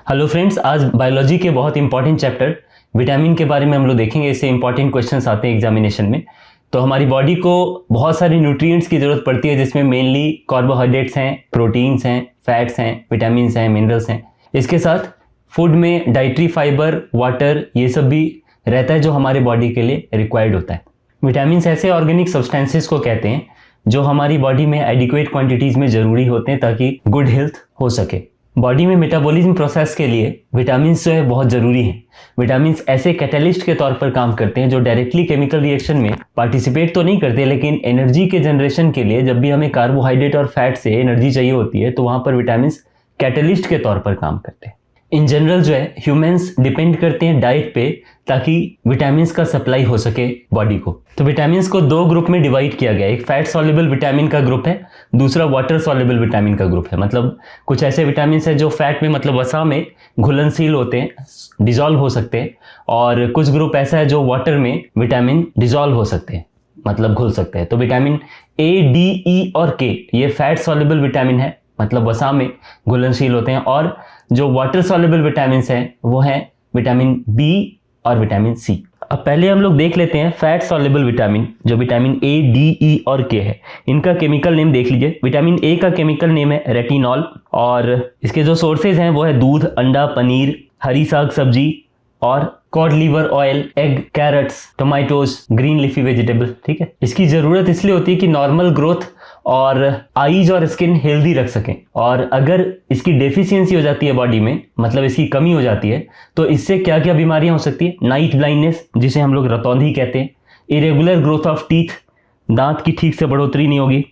Hello friends, आज biology के बहुत इंपॉर्टेंट चैप्टर विटामिन के बारे में हम लोग देखेंगे। इससे इंपॉर्टेंट क्वेश्चंस आते हैं एग्जामिनेशन में। तो हमारी बॉडी को बहुत सारे न्यूट्रिएंट्स की ज़रूरत पड़ती है, जिसमें मेनली कार्बोहाइड्रेट्स हैं, प्रोटीन्स हैं, फैट्स हैं, विटामिन्स हैं, मिनरल्स हैं। इसके साथ फूड में डाइटरी फाइबर, वाटर, ये सब भी रहता है जो हमारे बॉडी के लिए रिक्वायर्ड होता है। विटामिन्स ऐसे ऑर्गेनिक सब्सटेंसेस को कहते हैं जो हमारी बॉडी में एडिक्वेट क्वांटिटीज़ में ज़रूरी होते हैं ताकि गुड हेल्थ हो सके। बॉडी में मेटाबॉलिज्म प्रोसेस के लिए विटामिन्स जो है बहुत ज़रूरी हैं। विटामिन्स ऐसे कैटलिस्ट के तौर पर काम करते हैं जो डायरेक्टली केमिकल रिएक्शन में पार्टिसिपेट तो नहीं करते, लेकिन एनर्जी के जनरेशन के लिए जब भी हमें कार्बोहाइड्रेट और फैट से एनर्जी चाहिए होती है तो वहाँ पर विटामिन्स कैटलिस्ट के तौर पर काम करते हैं। इन जनरल जो है ह्यूमंस डिपेंड करते हैं डाइट पे ताकि विटामिन्स का सप्लाई हो सके बॉडी को। तो विटामिन्स को दो ग्रुप में डिवाइड किया गया है। एक फैट सॉल्युबल विटामिन का ग्रुप है, दूसरा वाटर सॉल्युबल विटामिन का ग्रुप है। मतलब कुछ ऐसे विटामिन्स हैं जो फैट में, मतलब वसा में घुलनशील होते हैं, डिजॉल्व हो सकते हैं, और कुछ ग्रुप ऐसा है जो वाटर में विटामिन डिजॉल्व हो सकते हैं, मतलब घुल सकते हैं। तो विटामिन ए, डी, ई और के ये फैट सॉल्युबल विटामिन है, मतलब वसा में घुलनशील होते हैं। और जो वाटर सॉल्युबल विटामिन हैं वो हैं विटामिन बी और विटामिन सी। अब पहले हम लोग देख लेते हैं फैट सॉल्युबल विटामिन, जो विटामिन ए, डी, ई और के है। इनका केमिकल नेम देख लीजिए। विटामिन ए का केमिकल नेम है रेटिनॉल, और इसके जो सोर्सेज हैं वो है दूध, अंडा, पनीर, हरी साग सब्जी और cod liver oil, egg, carrots, tomatoes, green leafy vegetable. ठीक है, इसकी जरूरत इसलिए होती है कि नॉर्मल ग्रोथ और आईज और स्किन हेल्दी रख सकें। और अगर इसकी डेफिशिएंसी हो जाती है बॉडी में, मतलब इसकी कमी हो जाती है, तो इससे क्या क्या बीमारियां हो सकती है। नाइट ब्लाइंडनेस, जिसे हम लोग रतौंधी कहते हैं, इरेगुलर ग्रोथ ऑफ टीथ, दांत की ठीक से बढ़ोतरी नहीं होगी,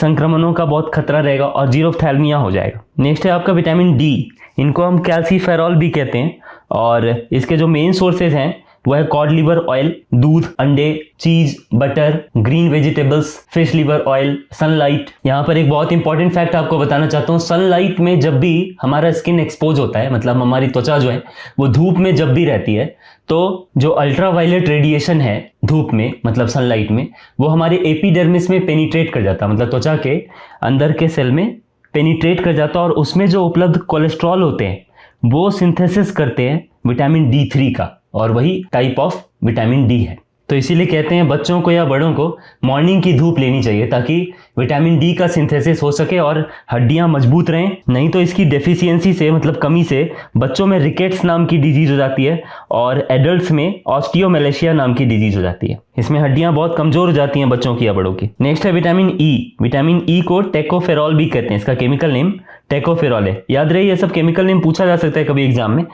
संक्रमणों का बहुत खतरा रहेगा और जीरोफ्थैल्मिया हो जाएगा। नेक्स्ट है आपका विटामिन डी। इनको हम कैल्सीफेरॉल भी कहते हैं, और इसके जो मेन सोर्सेज हैं वो है कॉड लीवर ऑयल, दूध, अंडे, cheese, butter, green vegetables, fish liver oil, sunlight. यहाँ पर एक बहुत इंपॉर्टेंट फैक्ट आपको बताना चाहता हूँ। सनलाइट में जब भी हमारा स्किन एक्सपोज होता है, मतलब हमारी त्वचा जो है वो धूप में जब भी रहती है, तो जो अल्ट्रावायलेट रेडिएशन है धूप में, मतलब सनलाइट में, वो हमारे एपिडर्मिस में पेनिट्रेट कर जाता है, मतलब त्वचा के अंदर के सेल में पेनिट्रेट कर जाता है, और उसमें जो उपलब्ध कोलेस्ट्रॉल होते हैं वो सिंथेसिस करते हैं विटामिन D3 का, और वही टाइप ऑफ विटामिन डी है। तो इसीलिए कहते हैं बच्चों को या बड़ों को मॉर्निंग की धूप लेनी चाहिए ताकि विटामिन डी का सिंथेसिस हो सके और हड्डियां मजबूत रहें। नहीं तो इसकी डेफिशिएंसी से, मतलब कमी से, बच्चों में रिकेट्स नाम की डिजीज हो जाती है और एडल्ट्स में ऑस्टियोमेलेशिया नाम की डिजीज हो जाती है। इसमें हड्डियां बहुत कमजोर हो जाती हैं बच्चों की या बड़ों की। नेक्स्ट है विटामिन ई। विटामिन ई को टेकोफेरॉल भी कहते हैं। इसका केमिकल नेम टेकोफेरॉल है। याद रहे, ये सब केमिकल नेम पूछा जा सकता है कभी एग्जाम में।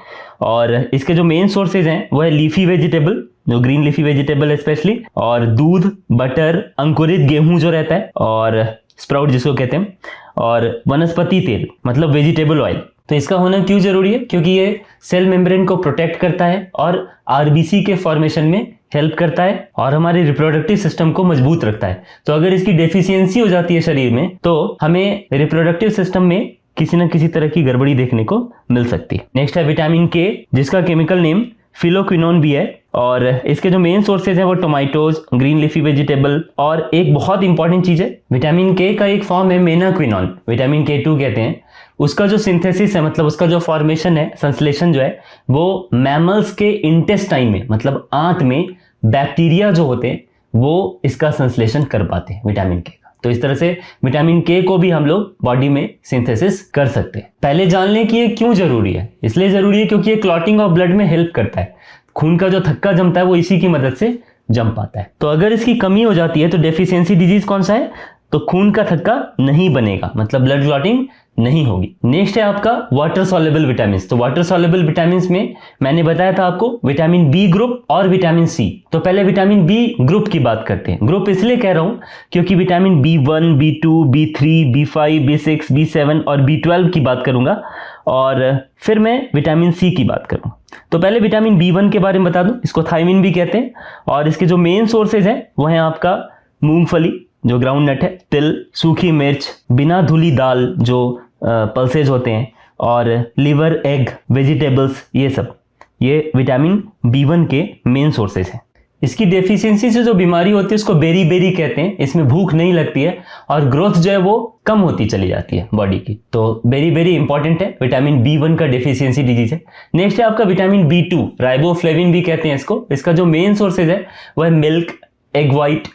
और इसके जो मेन सोर्सेज हैं वो है लीफी वेजिटेबल, जो ग्रीन लीफी वेजिटेबल स्पेशली, और दूध, बटर, अंकुरित गेहूं जो रहता है, और स्प्राउट जिसको कहते हैं, और वनस्पति तेल, मतलब वेजिटेबल ऑयल। तो इसका होना क्यों जरूरी है? क्योंकि ये सेल मेम्ब्रेन को प्रोटेक्ट करता है और आरबीसी के फॉर्मेशन में हेल्प करता है और हमारे रिप्रोडक्टिव सिस्टम को मजबूत रखता है। तो अगर इसकी डेफिशिएंसी हो जाती है शरीर में तो हमें रिप्रोडक्टिव सिस्टम में किसी न किसी तरह की गड़बड़ी देखने को मिल सकती है। नेक्स्ट है विटामिन के, जिसका केमिकल नेम फिलोक्विनोन भी है, और इसके जो मेन सोर्सेज हैं वो टोमेटोज, ग्रीन लीफी वेजिटेबल, और एक बहुत इंपॉर्टेंट चीज है विटामिन के का एक फॉर्म है मेनाक्विनोन, विटामिन K2 कहते हैं। उसका जो सिंथेसिस है, मतलब उसका जो फॉर्मेशन है, संश्लेषण जो है, वो मैमल्स के इंटेस्टाइन में, मतलब आंत में बैक्टीरिया जो होते हैं वो इसका संश्लेषण कर पाते हैं विटामिन के। तो इस तरह से विटामिन के को भी हम लोग बॉडी में सिंथेसिस कर सकते हैं। पहले जान लें कि ये क्यों जरूरी है। इसलिए जरूरी है क्योंकि ये क्लॉटिंग ऑफ ब्लड में हेल्प करता है। खून का जो थक्का जमता है वो इसी की मदद से जम पाता है। तो अगर इसकी कमी हो जाती है तो डेफिशिएंसी डिजीज कौन सा है? तो खून का थक्का नहीं बनेगा, मतलब ब्लड क्लॉटिंग नहीं होगी। नेक्स्ट है आपका वाटर सॉल्युबल विटामिन। तो वाटर सॉल्युबल विटामिन में मैंने बताया था आपको विटामिन बी ग्रुप और विटामिन सी। तो पहले विटामिन बी ग्रुप की बात करते हैं। ग्रुप इसलिए कह रहा हूं क्योंकि vitamin B1, B2, B3, B5, B6, B7 और B12 की बात करूंगा, और फिर मैं विटामिन सी की बात करूंगा। तो पहले विटामिन B1 के बारे में बता दूं। इसको थायमिन भी कहते हैं, और इसके जो मेन सोर्सेज हैं वो है आपका मूंगफली, जो ग्राउंड नट है, तिल, सूखी मिर्च, बिना धुली दाल जो पल्सेज होते हैं, और लिवर, एग, वेजिटेबल्स, ये सब, ये विटामिन B1 के मेन सोर्सेज हैं। इसकी डेफिशिएंसी से जो बीमारी होती है उसको बेरी कहते हैं। इसमें भूख नहीं लगती है और ग्रोथ जो है वो कम होती चली जाती है बॉडी की। तो बेरी इंपॉर्टेंट है, विटामिन B1 का डेफिशिएंसी डिजीज है। नेक्स्ट है आपका विटामिन B2, राइबोफ्लेविन भी कहते हैं इसको। इसका जो मेन सोर्सेज है वो है milk, egg white,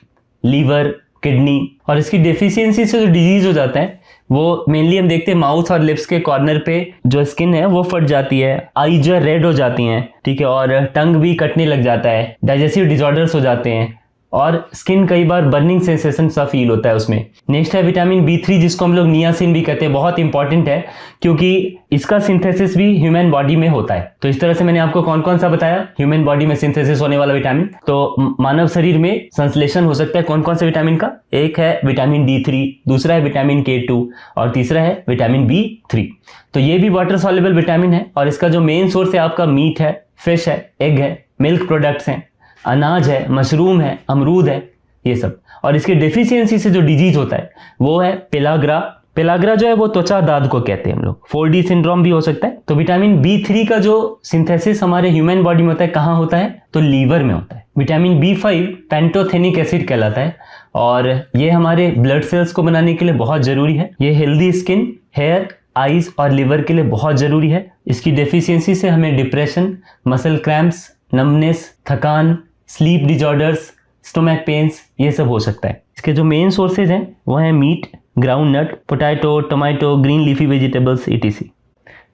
liver, kidney. और इसकी डेफिशिएंसी से जो डिजीज हो जाता है वो मेनली हम देखते हैं माउथ और लिप्स के कॉर्नर पे जो स्किन है वो फट जाती है, आई जो है रेड हो जाती हैं, ठीक है, और टंग भी कटने लग जाता है, डाइजेस्टिव डिसऑर्डर्स हो जाते हैं और स्किन कई बार बर्निंग सेंसेशन सा फील होता है उसमें। नेक्स्ट है विटामिन B3 जिसको हम लोग नियासिन भी कहते हैं। बहुत इंपॉर्टेंट है क्योंकि इसका सिंथेसिस भी ह्यूमन बॉडी में होता है। तो इस तरह से मैंने आपको कौन कौन सा बताया ह्यूमन बॉडी में सिंथेसिस होने वाला विटामिन। तो मानव शरीर में संश्लेषण हो सकता है कौन कौन से विटामिन का, एक है विटामिन D3, दूसरा है विटामिन K2 और तीसरा है विटामिन B3। तो ये भी वाटर सॉल्युबल विटामिन है और इसका जो मेन सोर्स है आपका मीट है, फिश है, एग है, मिल्क प्रोडक्ट्स हैं, अनाज है, मशरूम है, अमरूद है, ये सब। और इसके डेफिशिएंसी से जो डिजीज होता है वो है पेलाग्रा। पेलाग्रा जो है वो त्वचा दाद को कहते हैं हम लोग, 4D सिंड्रोम भी हो सकता है। तो विटामिन B3 का जो सिंथेसिस हमारे ह्यूमन बॉडी में होता है कहाँ होता है, तो लीवर में होता है। विटामिन B5 पेंटोथेनिक एसिड कहलाता है और ये हमारे ब्लड सेल्स को बनाने के लिए बहुत जरूरी है। ये हेल्दी स्किन, हेयर, आईज और लिवर के लिए बहुत जरूरी है। इसकी डेफिशिएंसी से हमें डिप्रेशन, मसल क्रैम्प्स, नमनेस, थकान, स्लीप डिसऑर्डर्स, स्टोमक पेन्स ये सब हो सकता है। इसके जो मेन सोर्सेज हैं वो है meat, ground nut, potato, tomato, green leafy vegetables etc।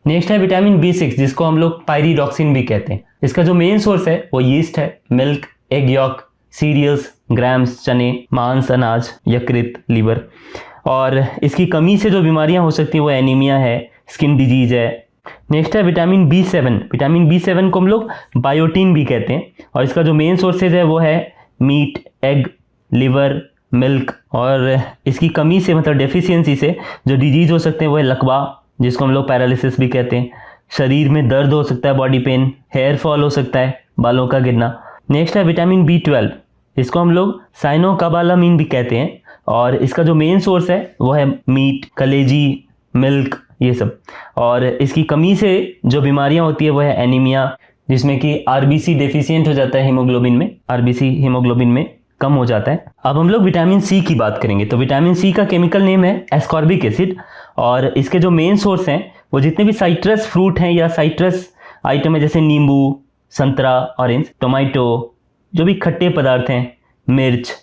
Next है विटामिन B6 जिसको हम लोग पायरिडॉक्सिन भी कहते हैं। इसका जो मेन सोर्स है वो यीस्ट है, milk, egg yolk, cereals, grams, चने, मांस, अनाज, यकृत, लीवर। और इसकी कमी से जो बीमारियां हो सकती हैं वो एनीमिया है, स्किन डिजीज है। नेक्स्ट है विटामिन B7। विटामिन B7 को हम लोग बायोटीन भी कहते हैं और इसका जो मेन सोर्सेज है वो है मीट, एग, लिवर, मिल्क। और इसकी कमी से मतलब डेफिशिएंसी से जो डिजीज हो सकते हैं वो है लकवा जिसको हम लोग पैरालिसिस भी कहते हैं, शरीर में दर्द हो सकता है, बॉडी पेन, हेयर फॉल हो सकता है, बालों का गिरना। नेक्स्ट है विटामिन B12, इसको हम लोग साइनोकोबालामिन भी कहते हैं और इसका जो मेन सोर्स है वो है मीट, कलेजी, मिल्क ये सब। और इसकी कमी से जो बीमारियां होती है वो है एनीमिया जिसमें कि RBC डेफिशिएंट हो जाता है हीमोग्लोबिन में, RBC हीमोग्लोबिन में कम हो जाता है। अब हम लोग विटामिन C की बात करेंगे। तो विटामिन C का केमिकल नेम है एस्कॉर्बिक एसिड और इसके जो मेन सोर्स हैं वो जितने भी साइट्रस फ्रूट हैं या साइट्रस आइटम है जैसे नींबू, संतरा, ऑरेंज, टोमेटो, जो भी खट्टे पदार्थ हैं, मिर्च,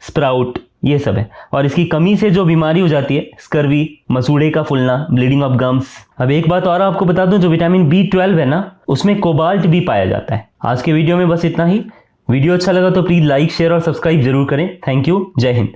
स्प्राउट ये सब है। और इसकी कमी से जो बीमारी हो जाती है स्कर्वी, मसूड़े का फूलना, ब्लीडिंग ऑफ गम्स। अब एक बात और आपको बता दूं, जो विटामिन B12 है ना उसमें कोबाल्ट भी पाया जाता है। आज के वीडियो में बस इतना ही। वीडियो अच्छा लगा तो प्लीज लाइक, शेयर और सब्सक्राइब जरूर करें। थैंक यू, जय हिंद।